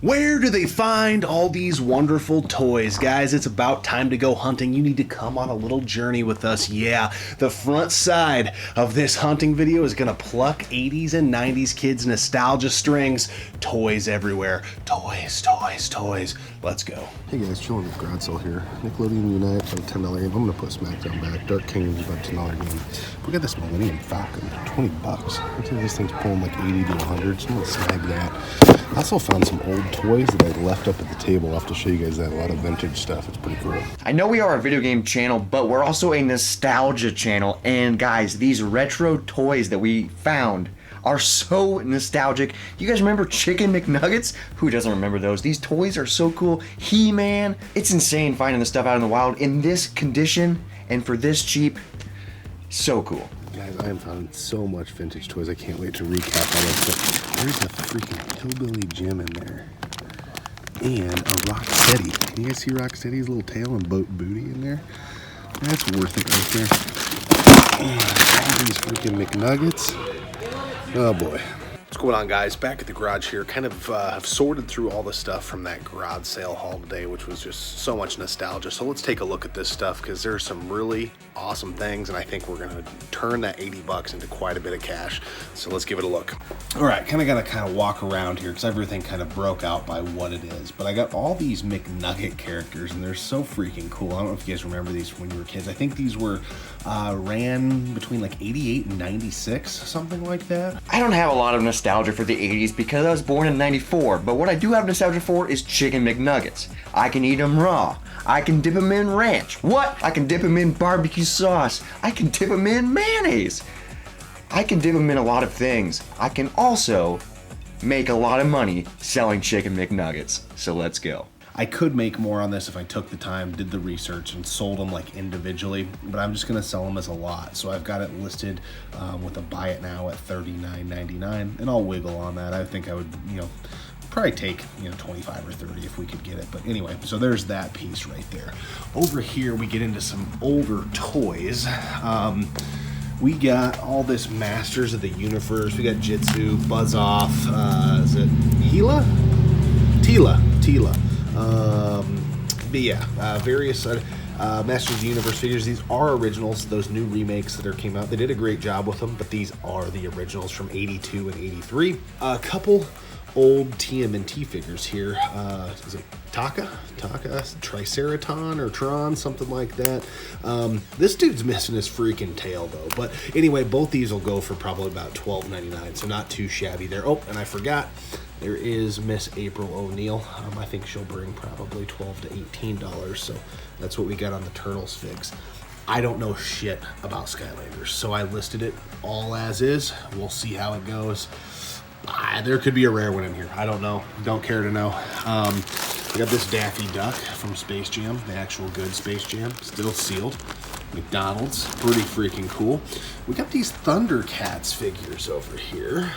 Where do they find all these wonderful toys? Guys, it's about time to go hunting. You need to come on a little journey with us. Yeah, the front side of this hunting video is gonna pluck 80s and 90s kids' nostalgia strings. Toys everywhere. Toys, toys, toys. Let's go. Hey guys, chilling with Garage Sale here. Nickelodeon Unite for a $10 game. I'm gonna put SmackDown back. Dark Kingdom's about a $10 game. We got this Millennium Falcon, 20 bucks. I think this thing's pulling like 80 to 100, so I'm gonna snag that. I also found some old toys that I left up at the table. I'll have to show you guys that. A lot of vintage stuff. It's pretty cool. I know we are a video game channel, but we're also a nostalgia channel. And guys, these retro toys that we found are so nostalgic. You guys remember Chicken McNuggets? Who doesn't remember those? These toys are so cool. He-Man. It's insane finding this stuff out in the wild in this condition and for this cheap. So cool. Guys, I have found so much vintage toys. I can't wait to recap all that stuff. There's a freaking Hillbilly Jim in there. And a Rocksteady. Can you guys see Rocksteady's little tail and booty in there? That's worth it right there. And all these freaking McNuggets. Oh boy. What's going on, guys? Back at the garage here. Kind of have sorted through all the stuff from that garage sale haul today, which was just so much nostalgia. So let's take a look at this stuff because there's some really awesome things, and I think we're gonna turn that 80 bucks into quite a bit of cash. So let's give it a look. All right, gotta walk around here because everything kind of broke out by what it is. But I got all these McNugget characters, and they're so freaking cool. I don't know if you guys remember these when you were kids. I think these were ran between like 88 and 96, something like that. I don't have a lot of nostalgia for the 80s because I was born in 94, but what I do have nostalgia for is Chicken McNuggets. I can eat them raw. I can dip them in ranch. What? I can dip them in barbecue sauce. I can dip them in mayonnaise. I can dip them in a lot of things. I can also make a lot of money selling Chicken McNuggets. So let's go. I could make more on this if I took the time, did the research, and sold them like individually, but I'm just gonna sell them as a lot. So I've got it listed with a buy it now at $39.99, and I'll wiggle on that. I think I would, probably take 25 or 30 if we could get it. But anyway, so there's that piece right there. Over here we get into some older toys. We got all this Masters of the Universe. We got Jitsu, Buzz Off, is it Hila? Tila. But yeah, various Masters of the Universe figures. These are originals. Those new remakes that came out, they did a great job with them, but these are the originals from 82 and 83. A couple old TMNT figures here. Is it Taka, Triceraton or Tron, something like that. This dude's missing his freaking tail though. But anyway, both these will go for probably about $12.99, so not too shabby there. Oh, and I forgot, there is Miss April O'Neil. I think she'll bring probably $12 to $18, so that's what we got on the Turtles figs. I don't know shit about Skylanders, so I listed it all as is. We'll see how it goes. There could be a rare one in here. I don't know. Don't care to know. We got this Daffy Duck from Space Jam, the actual good Space Jam, still sealed. McDonald's, pretty freaking cool. We got these Thundercats figures over here,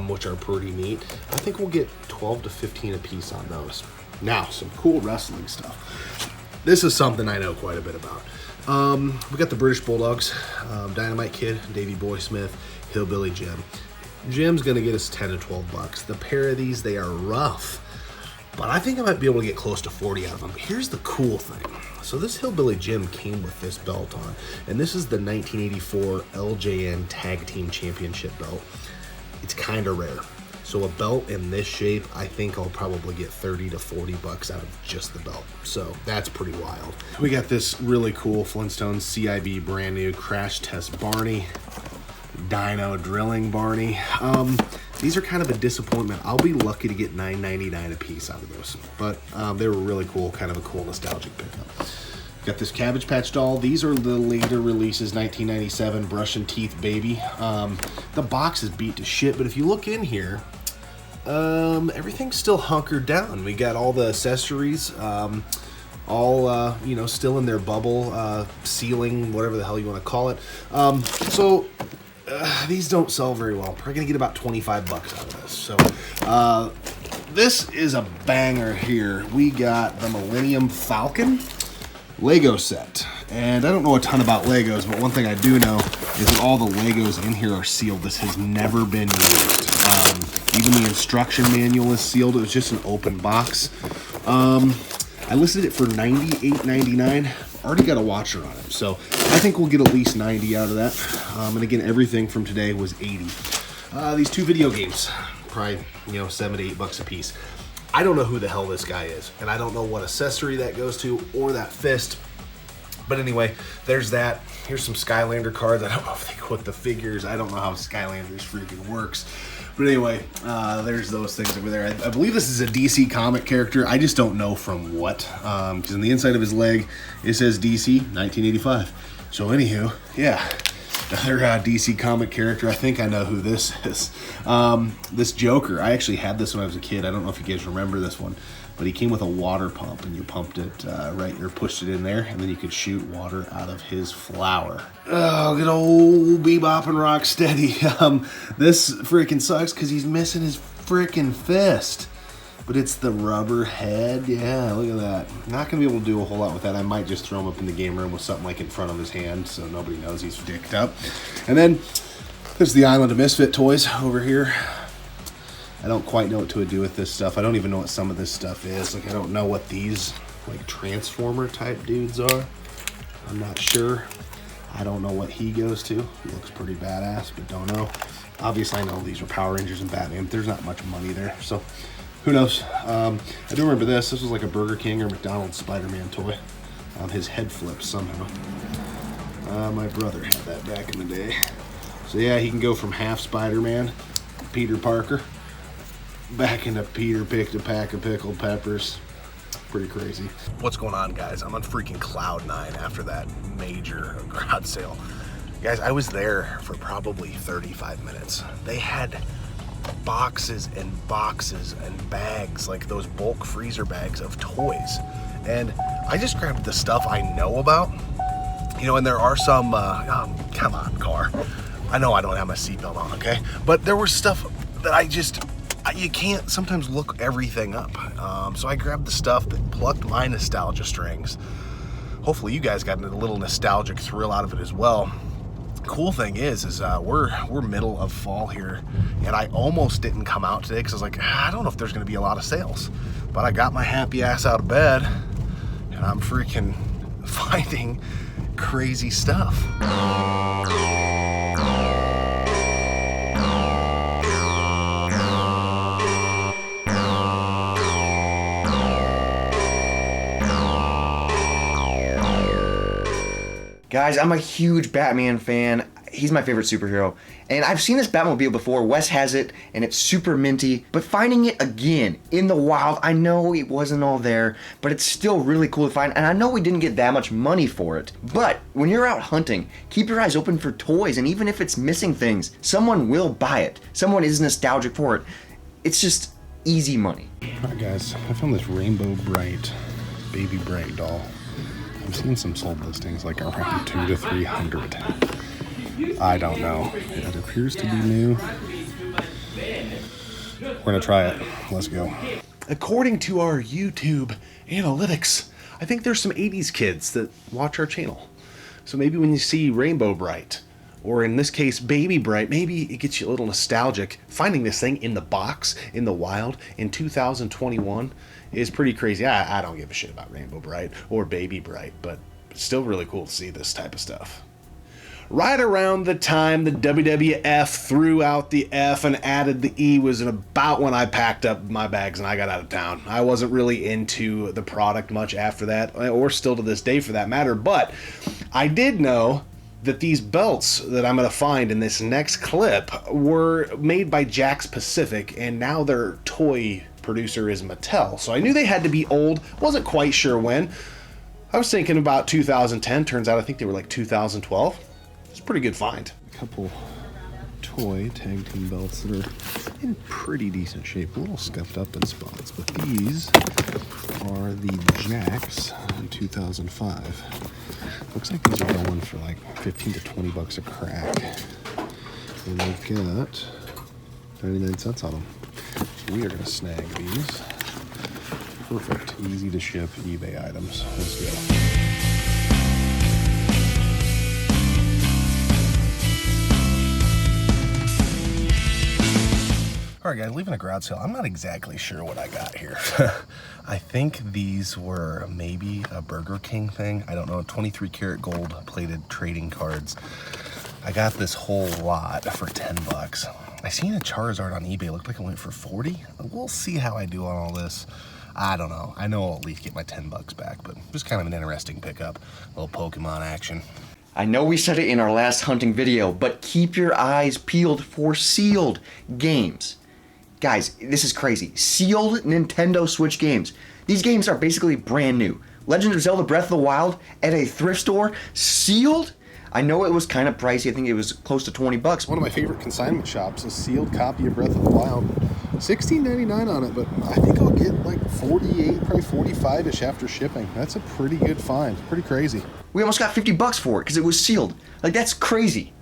which are pretty neat. I think we'll get 12 to 15 a piece on those. Now, some cool wrestling stuff. This is something I know quite a bit about. We got the British Bulldogs, Dynamite Kid, Davey Boy Smith, Hillbilly Jim. Jim's gonna get us 10 to 12 bucks. The pair of these, they are rough, but I think I might be able to get close to 40 out of them. Here's the cool thing. So this Hillbilly Jim came with this belt on, and this is the 1984 LJN Tag Team Championship belt. It's kind of rare. So a belt in this shape, I think I'll probably get 30 to 40 bucks out of just the belt. So that's pretty wild. We got this really cool Flintstones CIB brand new Crash Test Barney. Dino Drilling Barney. These are kind of a disappointment. I'll be lucky to get $9.99 a piece out of those, but they were really cool, kind of a cool nostalgic pickup. Got this Cabbage Patch doll. These are the later releases, 1997 Brush and Teeth Baby. The box is beat to shit, but if you look in here, everything's still hunkered down. We got all the accessories, all still in their bubble sealing, whatever the hell you want to call it. These don't sell very well. Probably gonna get about 25 bucks out of this. So this is a banger here. We got the Millennium Falcon Lego set, and I don't know a ton about Legos, but one thing I do know is that all the Legos in here are sealed. This has never been used. Even the instruction manual is sealed. It was just an open box. I listed it for $98.99. Already got a watcher on it, so I think we'll get at least 90 out of that. And again, everything from today was 80. These two video games, probably, you know, $7 to $8 a piece. I don't know who the hell this guy is, and I don't know what accessory that goes to or that fist. But anyway, there's that. Here's some Skylander cards. I don't know if they go with the figures. I don't know how Skylanders freaking works. But anyway, there's those things over there. I believe this is a DC comic character. I just don't know from what. Because on the inside of his leg, it says DC 1985. So anywho, yeah. Another DC comic character. I think I know who this is. This Joker. I actually had this when I was a kid. I don't know if you guys remember this one. But he came with a water pump, and you pumped it right, or pushed it in there, and then you could shoot water out of his flower. Oh, good old Bebop and Rocksteady. This freaking sucks because he's missing his freaking fist. But it's the rubber head. Yeah, look at that. Not going to be able to do a whole lot with that. I might just throw him up in the game room with something like in front of his hand so nobody knows he's dicked up. And then there's the Island of Misfit toys over here. I don't quite know what to do with this stuff. I don't even know what some of this stuff is. Like, I don't know what these, like, Transformer type dudes are. I'm not sure. I don't know what he goes to. He looks pretty badass, but don't know. Obviously, I know these are Power Rangers and Batman, but there's not much money there, so who knows. I do remember this. This was like a Burger King or McDonald's Spider-Man toy. His head flips somehow. My brother had that back in the day. So yeah, he can go from half Spider-Man, Peter Parker, back into Peter picked a pack of pickled peppers. Pretty crazy. What's going on, guys? I'm on freaking cloud 9 after that major garage sale. Guys, I was there for probably 35 minutes. They had boxes and boxes and bags, like those bulk freezer bags of toys. And I just grabbed the stuff I know about. You know, and there are some, come on, car. I know I don't have my seatbelt on, okay? But there was stuff that you can't sometimes look everything up. So I grabbed the stuff that plucked my nostalgia strings. Hopefully you guys got a little nostalgic thrill out of it as well. Cool thing is we're middle of fall here, and I almost didn't come out today because I was like, I don't know if there's gonna be a lot of sales. But I got my happy ass out of bed, and I'm freaking finding crazy stuff. Guys, I'm a huge Batman fan. He's my favorite superhero. And I've seen this Batmobile before. Wes has it, and it's super minty. But finding it again in the wild, I know it wasn't all there, but it's still really cool to find. And I know we didn't get that much money for it. But when you're out hunting, keep your eyes open for toys. And even if it's missing things, someone will buy it. Someone is nostalgic for it. It's just easy money. Alright guys, I found this Rainbow Bright, Baby Bright doll. I've seen some sold listings like around 200 to 300. I don't know. It appears to be new. We're gonna try it. Let's go. According to our YouTube analytics, I think there's some 80s kids that watch our channel. So maybe when you see Rainbow Bright, or in this case, Baby Bright, maybe it gets you a little nostalgic. Finding this thing in the box, in the wild, in 2021 is pretty crazy. I don't give a shit about Rainbow Bright or Baby Bright, but it's still really cool to see this type of stuff. Right around the time the WWF threw out the F and added the E was about when I packed up my bags and I got out of town. I wasn't really into the product much after that, or still to this day for that matter, but I did know that these belts that I'm going to find in this next clip were made by Jakks Pacific, and now their toy producer is Mattel. So I knew they had to be old, wasn't quite sure when. I was thinking about 2010, turns out I think they were like 2012. It's a pretty good find. A couple toy tag team belts that are in pretty decent shape, a little scuffed up in spots, but these are the Jakks in 2005. Looks like these are going for like 15 to 20 bucks a crack. And they've got 99 cents on them. So we are gonna snag these. Perfect, easy to ship eBay items. Let's go. Alright guys, leaving a garage sale. I'm not exactly sure what I got here. I think these were maybe a Burger King thing. I don't know, 23 karat gold plated trading cards. I got this whole lot for 10 bucks. I seen a Charizard on eBay, looked like it went for 40. We'll see how I do on all this. I don't know. I know I'll at least get my 10 bucks back, but just kind of an interesting pickup. A little Pokemon action. I know we said it in our last hunting video, but keep your eyes peeled for sealed games. Guys, this is crazy. Sealed Nintendo Switch games. These games are basically brand new. Legend of Zelda Breath of the Wild at a thrift store, sealed? I know it was kind of pricey. I think it was close to 20 bucks. One of my favorite consignment shops, a sealed copy of Breath of the Wild. $16.99 on it, but I think I'll get like 48, probably 45-ish after shipping. That's a pretty good find. Pretty crazy. We almost got 50 bucks for it because it was sealed. Like, that's crazy.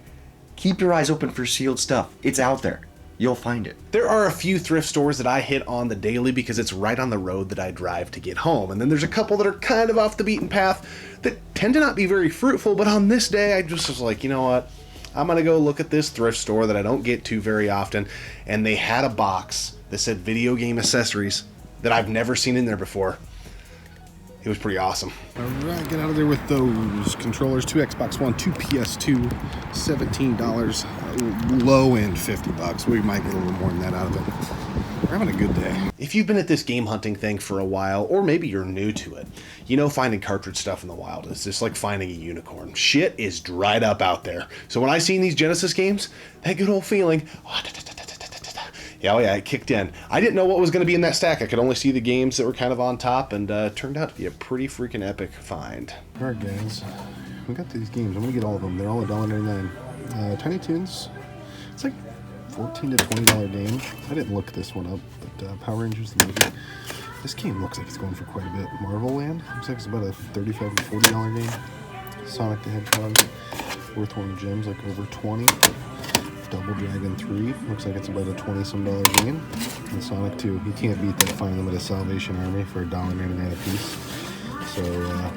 Keep your eyes open for sealed stuff. It's out there. You'll find it. There are a few thrift stores that I hit on the daily because it's right on the road that I drive to get home. And then there's a couple that are kind of off the beaten path that tend to not be very fruitful. But on this day, I just was like, you know what? I'm going to go look at this thrift store that I don't get to very often. And they had a box that said video game accessories that I've never seen in there before. It was pretty awesome. All right, get out of there with those controllers. 2 Xbox One, 2 PS2, $17. Low end 50 bucks. We might get a little more than that out of it. We're having a good day. If you've been at this game hunting thing for a while, or maybe you're new to it, you know finding cartridge stuff in the wild is just like finding a unicorn. Shit is dried up out there. So when I seen these Genesis games, that good old feeling, oh yeah, it kicked in. I didn't know what was going to be in that stack. I could only see the games that were kind of on top, and turned out to be a pretty freaking epic find. All right, guys. We got these games. I'm going to get all of them. They're all $1.99. Tiny Toons. It's like $14 to $20 game. I didn't look this one up, but Power Rangers the movie. This game looks like it's going for quite a bit. Marvel Land. Looks like it's about a $35 to $40 game. Sonic the Hedgehog. Worth one gems, like over 20. Double Dragon 3, looks like it's about a $20-some game. And Sonic 2, you can't beat that Find Limited Salvation Army for $1.99 a piece. So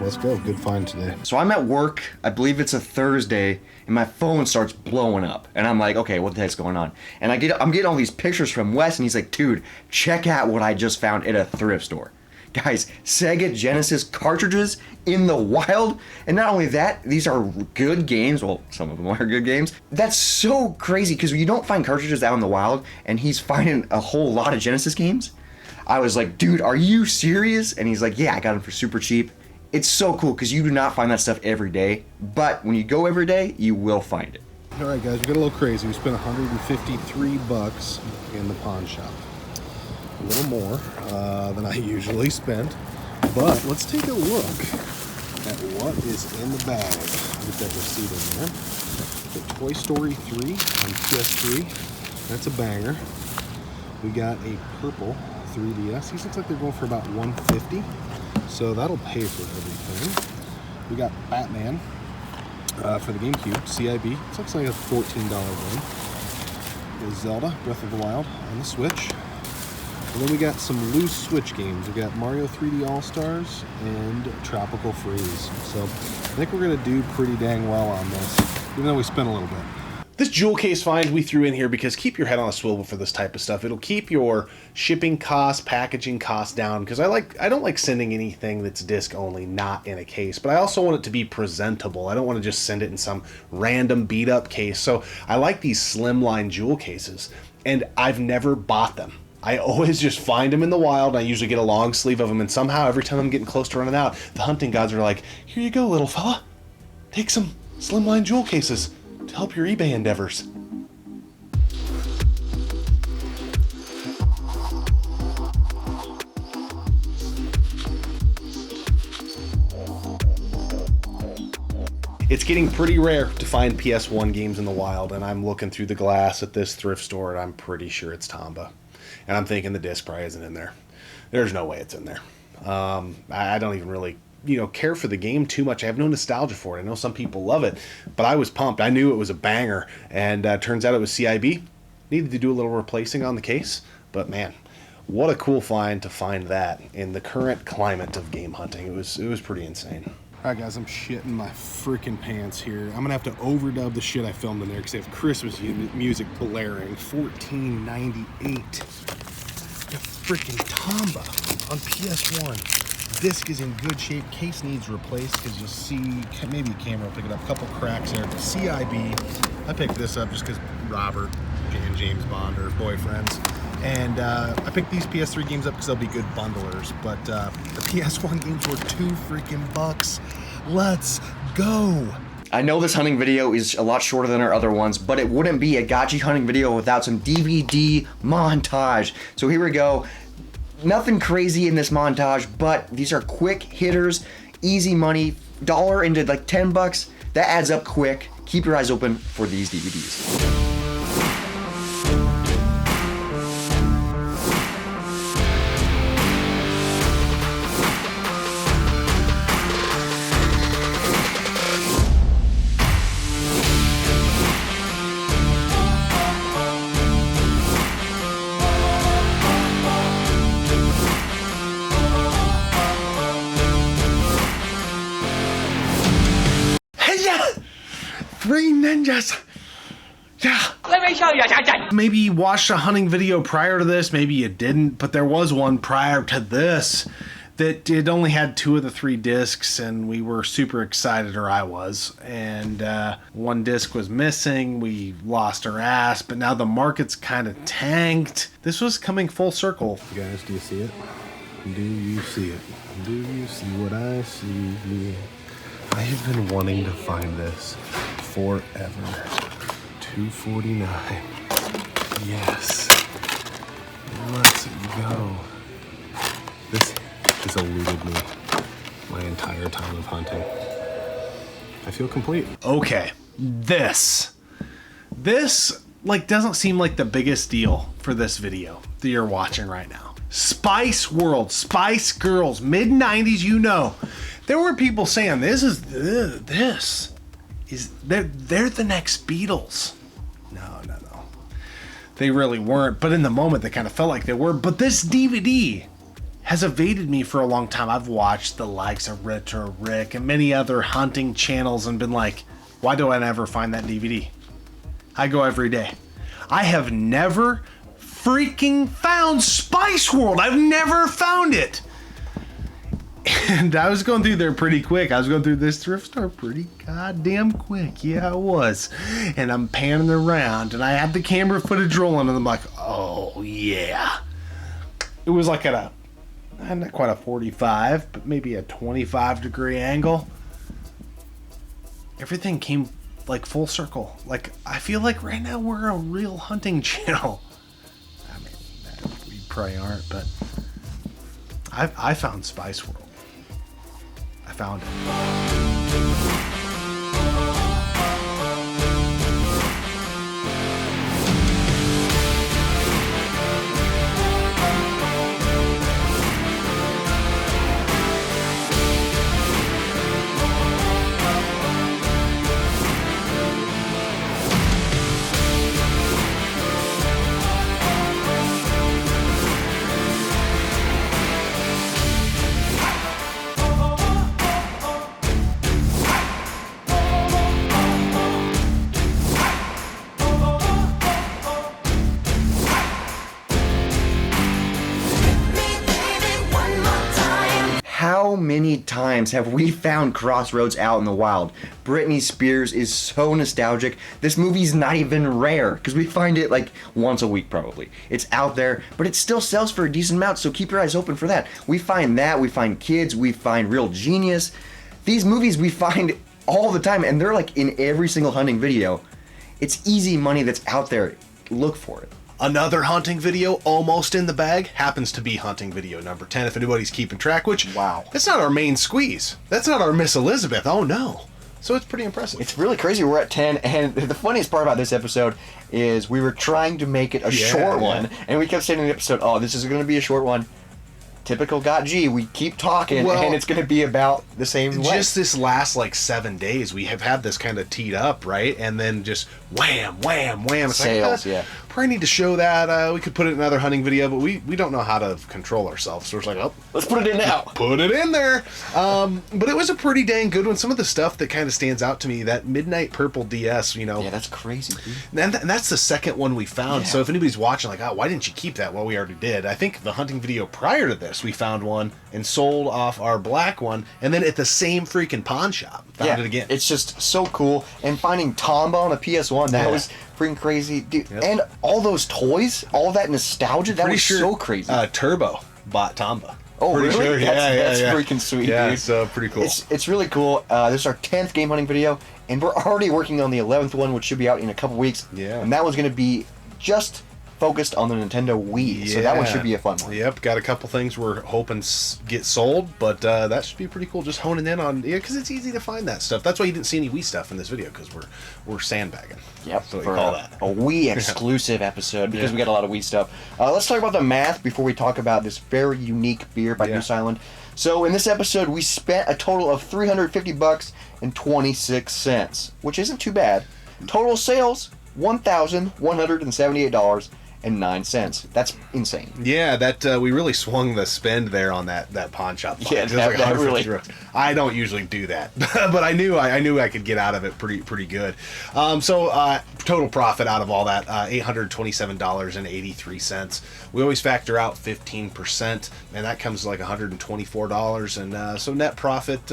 let's go, good find today. So I'm at work, I believe it's a Thursday, and my phone starts blowing up. And I'm like, okay, what the heck's going on? And I'm getting all these pictures from Wes, and he's like, dude, check out what I just found at a thrift store. Guys, Sega Genesis cartridges in the wild. And not only that, these are good games. Well, some of them are good games. That's so crazy because you don't find cartridges out in the wild, and he's finding a whole lot of Genesis games. I was like, dude, are you serious? And he's like, yeah, I got them for super cheap. It's so cool because you do not find that stuff every day. But when you go every day, you will find it. All right, guys, we got a little crazy. We spent 153 bucks in the pawn shop. A little more than I usually spend, but let's take a look at what is in the bag. Get that receipt in there. The Toy Story 3 on PS3. That's a banger. We got a purple 3DS. These looks like they're going for about $150, so that'll pay for everything. We got Batman for the GameCube, CIB. This looks like a $14 game. There's Zelda Breath of the Wild on the Switch. And then we got some loose Switch games. We got Mario 3D All-Stars and Tropical Freeze. So I think we're going to do pretty dang well on this, even though we spent a little bit. This jewel case find we threw in here because keep your head on a swivel for this type of stuff. It'll keep your shipping costs, packaging costs down, because I don't like sending anything that's disc only not in a case, but I also want it to be presentable. I don't want to just send it in some random beat up case. So I like these slimline jewel cases, and I've never bought them. I always just find them in the wild. I usually get a long sleeve of them, and somehow every time I'm getting close to running out, the hunting gods are like, here you go, little fella. Take some slimline jewel cases to help your eBay endeavors. It's getting pretty rare to find PS1 games in the wild, and I'm looking through the glass at this thrift store, and I'm pretty sure it's Tomba. And I'm thinking the disc probably isn't in there. There's no way it's in there. I don't even really, care for the game too much. I have no nostalgia for it. I know some people love it, but I was pumped. I knew it was a banger, and turns out it was CIB. Needed to do a little replacing on the case, but man, what a cool find to find that in the current climate of game hunting. It was pretty insane. Alright guys, I'm shitting my freaking pants here. I'm gonna have to overdub the shit I filmed in there because they have Christmas music blaring. $14.98. The freaking Tomba on PS1. Disc is in good shape. Case needs replaced because you'll see, maybe a camera will pick it up. A couple cracks there. CIB. I picked this up just because Robert and James Bond are boyfriends. And I picked these PS3 games up because they'll be good bundlers. But the PS1 games were $2 freaking bucks. Let's go. I know this hunting video is a lot shorter than our other ones, but it wouldn't be a Gotchi hunting video without some DVD montage. So here we go. Nothing crazy in this montage, but these are quick hitters, easy money, dollar into like 10 bucks. That adds up quick. Keep your eyes open for these DVDs. Three ninjas. Yeah. Let me show you something. Maybe you watched a hunting video prior to this, maybe you didn't, but there was one prior to this that it only had 2 of the 3 discs, and we were super excited, or I was. And one disc was missing, we lost our ass, but now the market's kind of tanked. This was coming full circle. You guys, do you see it? Do you see it? Do you see what I see? I have been wanting to find this forever. $2.49. Yes. Let's go. This has eluded me my entire time of hunting. I feel complete. Okay, this like doesn't seem like the biggest deal for this video that you're watching right now. Spice World, Spice Girls, mid-90s, you know. There were people saying they're the next Beatles. No. They really weren't, but in the moment they kind of felt like they were. But this DVD has evaded me for a long time. I've watched the likes of Retro Rick and many other hunting channels and been like, why do I never find that DVD? I go every day. I have never freaking found Spice World. I've never found it. And I was going through there pretty quick. I was going through this thrift store pretty goddamn quick. Yeah, I was. And I'm panning around, and I had the camera footage rolling, and I'm like, oh, yeah. It was like at not quite a 45, but maybe a 25-degree angle. Everything came like full circle. Like, I feel like right now we're a real hunting channel. I mean, we probably aren't, but I found Spice World. I found it. How many times have we found Crossroads out in the wild? Britney Spears is so nostalgic. This movie's not even rare because we find it like once a week probably. It's out there, but it still sells for a decent amount, so keep your eyes open for that. We find that, we find Kids, we find Real Genius. These movies we find all the time, and they're like in every single hunting video. It's easy money that's out there. Look for it. Another hunting video almost in the bag happens to be hunting video number 10, if anybody's keeping track, which, wow, that's not our main squeeze. That's not our Miss Elizabeth. Oh, no. So it's pretty impressive. It's really crazy. We're at 10, and the funniest part about this episode is we were trying to make it a short one, and we kept saying in the episode, oh, this is going to be a short one. Typical Got G, we keep talking, and it's going to be about the same way. Just this last, 7 days, we have had this kind of teed up, right? And then just wham, wham, wham. It's sales, yeah. probably need to show that. We could put it in another hunting video, but we don't know how to control ourselves. So it's like, oh, Let's put it in now. put it in there. But it was a pretty dang good one. Some of the stuff that kind of stands out to me, that Midnight Purple DS, you know. Yeah, that's crazy, dude. And that's the second one we found. Yeah. So if anybody's watching, like, oh, why didn't you keep that? Well, we already did. I think the hunting video prior to this, we found one and sold off our black one, and then at the same freaking pawn shop, found it again. It's just so cool. And finding Tomba on a PS1, that was freaking crazy, dude. Yep. And all those toys, all that nostalgia, that Pretty was sure, so crazy. Turbo bought Tomba. Oh, Pretty really? Sure. That's Yeah. freaking sweet, Yeah, dude. so pretty cool. It's really cool. This is our 10th game hunting video, and we're already working on the 11th one, which should be out in a couple weeks. Yeah. And that one's going to be just focused on the Nintendo Wii, so that one should be a fun one. Yep, got a couple things we're hoping get sold, but that should be pretty cool. Just honing in on, because it's easy to find that stuff. That's why you didn't see any Wii stuff in this video, because we're sandbagging. Yep, That's what we for call that. a Wii exclusive episode, because Yeah. we got a lot of Wii stuff. Let's talk about the math before we talk about this very unique beer by Yeah. Goose Island. So in this episode, we spent a total of $350 and 26 cents, which isn't too bad. Total sales, $1,178 and 9 cents. That's insane. Yeah, that we really swung the spend there on that pawn shop. Yeah, It was like that 150 really- bucks. I don't usually do that, but I knew I could get out of it pretty good. So total profit out of all that, $827.83. We always factor out 15%, and that comes to like $124. And so net profit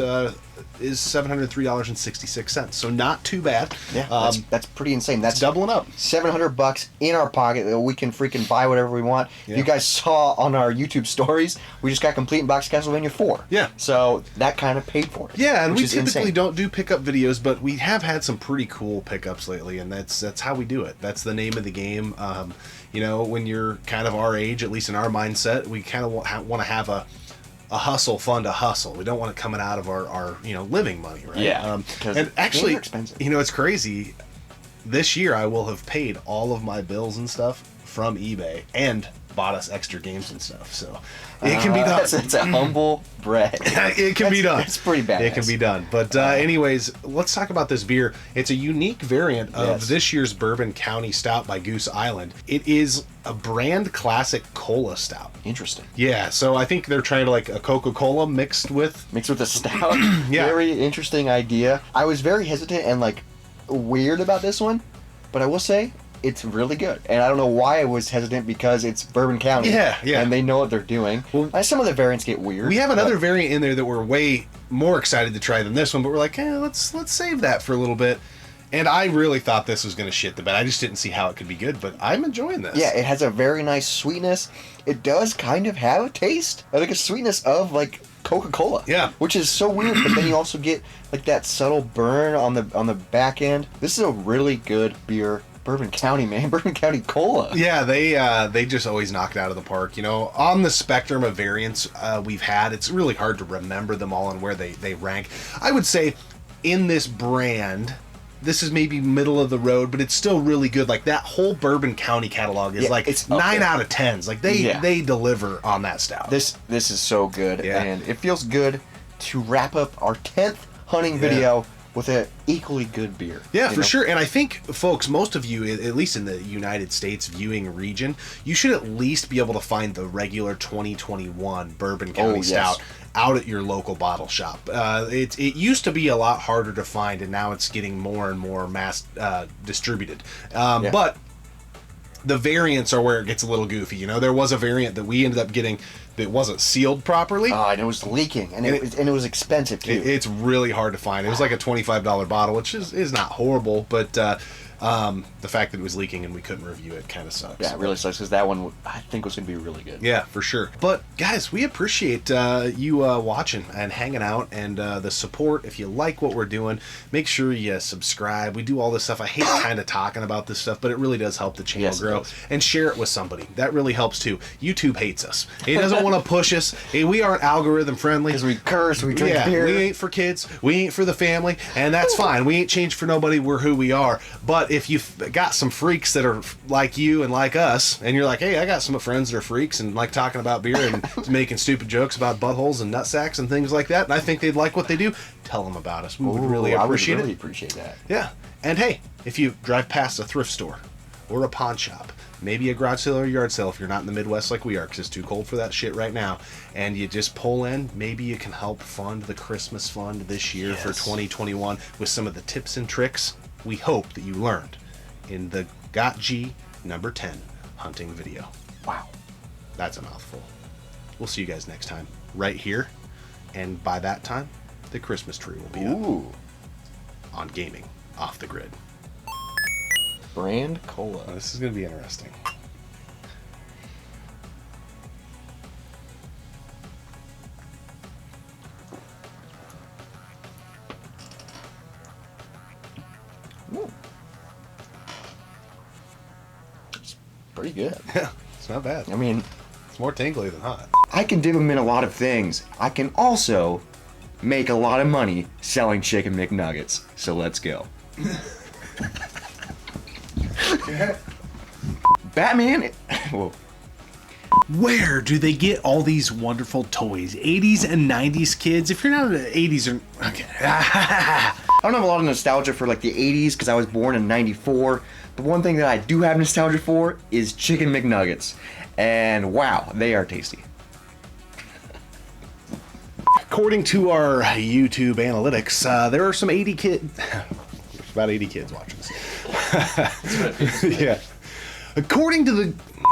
is $703.66. So not too bad. Yeah, that's pretty insane. That's doubling up. $700 in our pocket that we can freaking buy whatever we want. Yeah. You guys saw on our YouTube stories, we just got complete in box Castlevania 4. Yeah. So that kind of paid for it. Yeah, and which we is typically insane. don't do pickup videos, but we have had some pretty cool pickups lately, and that's how we do it. That's the name of the game. You know, when you're kind of our age, at least in our mindset, we kind of want to have a hustle fund to hustle. We don't want it coming out of our living money, right? Yeah, and 'cause games actually, are expensive. it's crazy. This year, I will have paid all of my bills and stuff from eBay and bought us extra games and stuff. So it can be done. That's a humble brag. It can be done. That's pretty badass. It can be done. But anyways, let's talk about this beer. It's a unique variant of this year's Bourbon County Stout by Goose Island. It is a brand classic cola stout. Interesting. Yeah, so I think they're trying to like a Coca-Cola mixed with... Mixed with a stout. Yeah. Very interesting idea. I was very hesitant and like weird about this one, but I will say it's really good. And I don't know why I was hesitant, because it's Bourbon County. Yeah. And they know what they're doing. Well, Some of the variants get weird. We have another but- variant in there that we're way more excited to try than this one, but we're like, let's save that for a little bit. And I really thought this was going to shit the bed. I just didn't see how it could be good, but I'm enjoying this. Yeah, it has a very nice sweetness. It does kind of have a taste, like a sweetness of like Coca-Cola. Yeah. Which is so weird, but then you also get like that subtle burn on the back end. This is a really good beer. Bourbon County, man. Bourbon County Cola. Yeah, they just always knock it out of the park. On the spectrum of variants we've had, it's really hard to remember them all and where they rank. I would say in this brand, this is maybe middle of the road, but it's still really good. Like that whole Bourbon County catalog is it's 9 out of 10s. Like they deliver on that stout. This is so good, Yeah. and it feels good to wrap up our 10th hunting video with an equally good beer. Yeah, you for know? sure. And I think, folks, most of you, at least in the United States viewing region, you should at least be able to find the regular 2021 Bourbon County yes. Stout out at your local bottle shop. It used to be a lot harder to find, and now it's getting more and more mass distributed. But the variants are where it gets a little goofy. There was a variant that we ended up getting that wasn't sealed properly. And it was leaking, and it was expensive too. It's really hard to find. It was like a $25 bottle, which is not horrible, but the fact that it was leaking and we couldn't review it kind of sucks. Yeah, it really sucks, because that one I think was going to be really good. Yeah, for sure. But guys, we appreciate you watching and hanging out, and the support. If you like what we're doing, make sure you subscribe. We do all this stuff. I hate kind of talking about this stuff, but it really does help the channel Yes, it grow. does. And share it with somebody. That really helps too. YouTube hates us. It doesn't want to push us. We aren't algorithm friendly. Because we curse, we drink beer. We ain't for kids, we ain't for the family, and that's fine. We ain't changed for nobody. We're who we are. But if you've got some freaks that are like you and like us, and you're like, hey, I got some friends that are freaks and like talking about beer and making stupid jokes about buttholes and nutsacks and things like that, and I think they'd like what they do, tell them about us. We would really appreciate I would really it. appreciate that. Yeah. And hey, if you drive past a thrift store or a pawn shop, maybe a garage sale or yard sale if you're not in the Midwest like we are, because it's too cold for that shit right now, and you just pull in, maybe you can help fund the Christmas fund this year for 2021 with some of the tips and tricks we hope that you learned in the Got G number 10 hunting video. Wow, that's a mouthful. We'll see you guys next time right here, and by that time the Christmas tree will be up on Gaming Off the Grid. Brand cola. Oh, this is going to be interesting. Ooh. It's pretty good. Yeah, it's not bad. I mean, it's more tingly than hot. I can dip them in a lot of things. I can also make a lot of money selling chicken McNuggets. So let's go. Batman. Whoa. Where do they get all these wonderful toys? 80s and 90s kids? If you're not an 80s or... Okay. I don't have a lot of nostalgia for like the 80s because I was born in 94. But one thing that I do have nostalgia for is chicken McNuggets. And wow, they are tasty. According to our YouTube analytics, there are some 80 kids... There's about 80 kids watching this. Yeah. According to the...